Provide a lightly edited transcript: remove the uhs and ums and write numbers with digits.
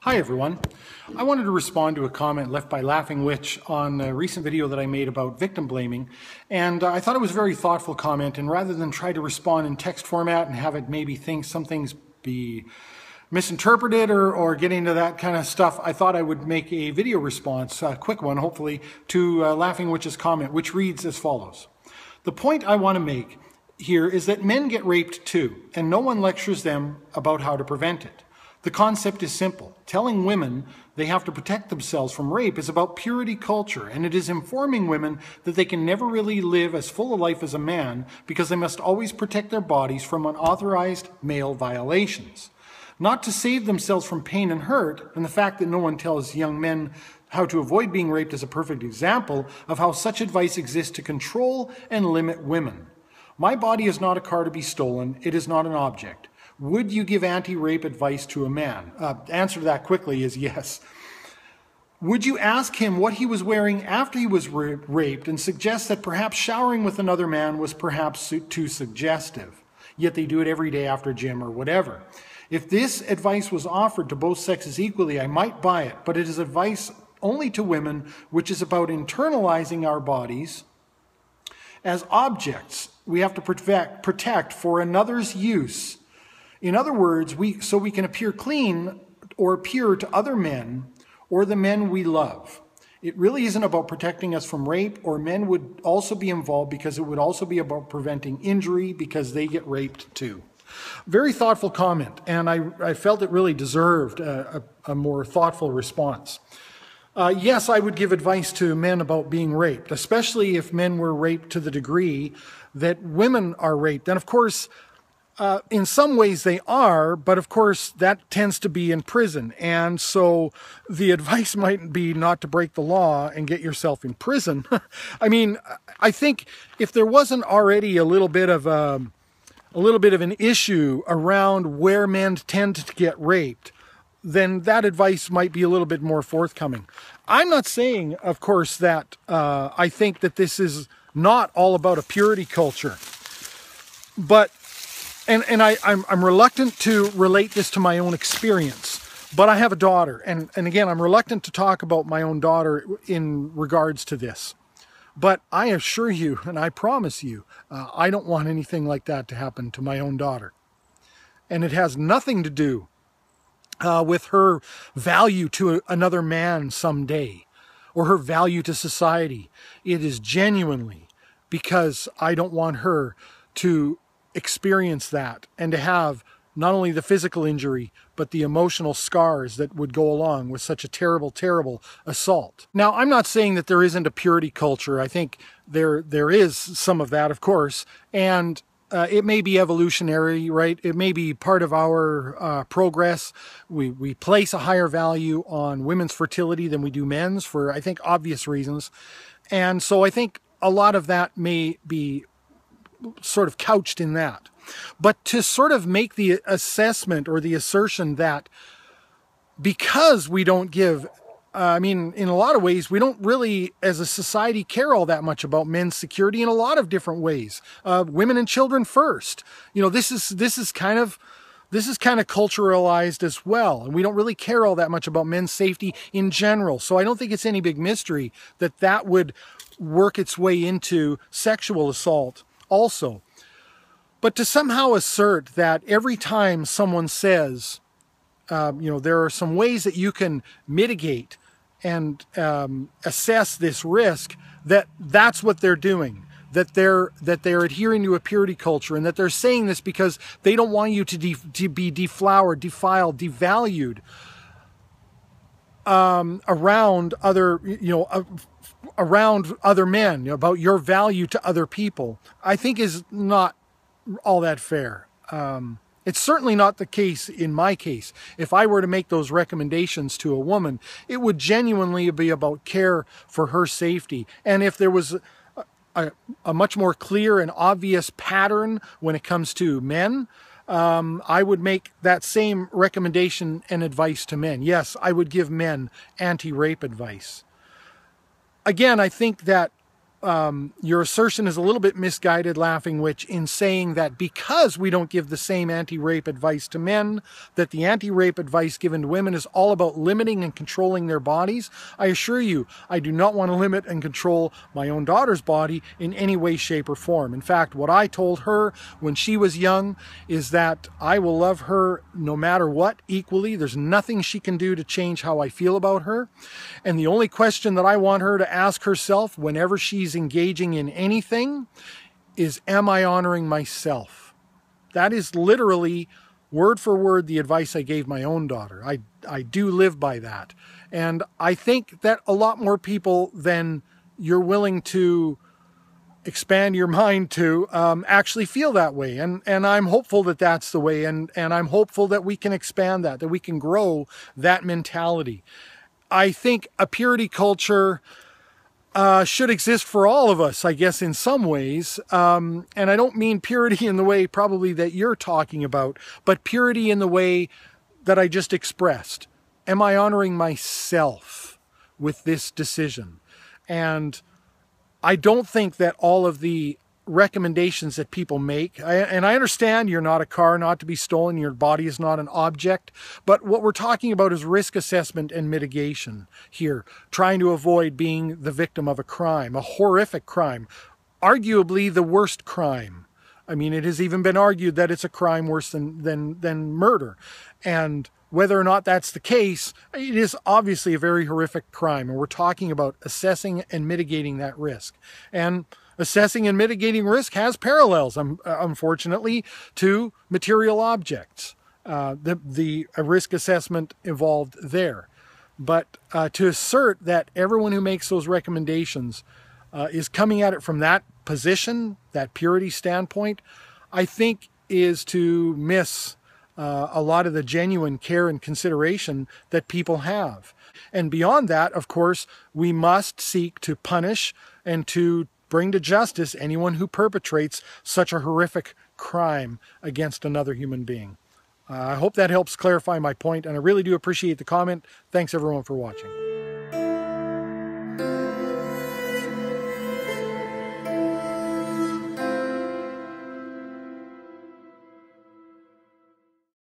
Hi everyone. I wanted to respond to a comment left by Laughing Witch on a recent video that I made about victim blaming, and I thought it was a very thoughtful comment, and rather than try to respond in text format and have it maybe think some things be misinterpreted or get into that kind of stuff, I thought I would make a video response, a quick one hopefully, to Laughing Witch's comment, which reads as follows. The point I want to make here is that men get raped too, and no one lectures them about how to prevent it. The concept is simple. Telling women they have to protect themselves from rape is about purity culture, and it is informing women that they can never really live as full a life as a man because they must always protect their bodies from unauthorized male violations. Not to save themselves from pain and hurt, and the fact that no one tells young men how to avoid being raped is a perfect example of how such advice exists to control and limit women. My body is not a car to be stolen. It is not an object. Would you give anti-rape advice to a man? Answer to that quickly is yes. Would you ask him what he was wearing after he was raped and suggest that perhaps showering with another man was perhaps too suggestive? Yet they do it every day after gym or whatever. If this advice was offered to both sexes equally, I might buy it, but it is advice only to women, which is about internalizing our bodies as objects we have to protect for another's use. In other words, so we can appear clean or pure to other men or the men we love. It really isn't about protecting us from rape, or men would also be involved because it would also be about preventing injury because they get raped too. Very thoughtful comment, and I felt it really deserved a more thoughtful response. Yes, I would give advice to men about being raped, especially if men were raped to the degree that women are raped. And of course, in some ways they are, but of course that tends to be in prison. And so the advice might be not to break the law and get yourself in prison. I mean, I think if there wasn't already a little bit of an issue around where men tend to get raped, then that advice might be a little bit more forthcoming. I'm not saying, of course, that I think that this is not all about a purity culture, but And I'm reluctant to relate this to my own experience, but I have a daughter. And again, I'm reluctant to talk about my own daughter in regards to this. But I assure you, and I promise you, I don't want anything like that to happen to my own daughter. And it has nothing to do with her value to another man someday, or her value to society. It is genuinely because I don't want her to experience that and to have not only the physical injury, but the emotional scars that would go along with such a terrible, terrible assault. Now, I'm not saying that there isn't a purity culture. I think there is some of that, of course, and it may be evolutionary, right? It may be part of our progress. We place a higher value on women's fertility than we do men's for, I think, obvious reasons. And so I think a lot of that may be sort of couched in that. But to sort of make the assessment or the assertion that because we don't give, I mean, in a lot of ways, we don't really, as a society, care all that much about men's security in a lot of different ways. Women and children first. You know, this is kind of culturalized as well, and we don't really care all that much about men's safety in general. So I don't think it's any big mystery that would work its way into sexual assault also. But to somehow assert that every time someone says, there are some ways that you can mitigate and assess this risk, that's what they're doing, that they're adhering to a purity culture, and that they're saying this because they don't want you to be deflowered, defiled, devalued around other, around other men, about your value to other people, I think is not all that fair. It's certainly not the case in my case. If I were to make those recommendations to a woman, it would genuinely be about care for her safety. And if there was a much more clear and obvious pattern when it comes to men, I would make that same recommendation and advice to men. Yes, I would give men anti-rape advice. Again, I think that your assertion is a little bit misguided, Laughing Witch, in saying that because we don't give the same anti-rape advice to men, that the anti-rape advice given to women is all about limiting and controlling their bodies. I assure you, I do not want to limit and control my own daughter's body in any way, shape, or form. In fact, what I told her when she was young is that I will love her no matter what, equally. There's nothing she can do to change how I feel about her. And the only question that I want her to ask herself whenever she's engaging in anything is, am I honoring myself? That is literally word for word the advice I gave my own daughter. I do live by that. And I think that a lot more people than you're willing to expand your mind to actually feel that way. And I'm hopeful that that's the way. And I'm hopeful that we can expand that we can grow that mentality. I think a purity culture should exist for all of us, I guess, in some ways. And I don't mean purity in the way probably that you're talking about, but purity in the way that I just expressed. Am I honoring myself with this decision? And I don't think that all of the recommendations that people make, and I understand you're not a car, not to be stolen, your body is not an object, but what we're talking about is risk assessment and mitigation here, trying to avoid being the victim of a crime, a horrific crime, arguably the worst crime. I mean, it has even been argued that it's a crime worse than murder. And whether or not that's the case, it is obviously a very horrific crime. And we're talking about assessing and mitigating that risk. And assessing and mitigating risk has parallels, unfortunately, to material objects. The risk assessment involved there. But to assert that everyone who makes those recommendations is coming at it from that position, that purity standpoint, I think is to miss a lot of the genuine care and consideration that people have. And beyond that, of course, we must seek to punish and to bring to justice anyone who perpetrates such a horrific crime against another human being. I hope that helps clarify my point, and I really do appreciate the comment. Thanks everyone for watching.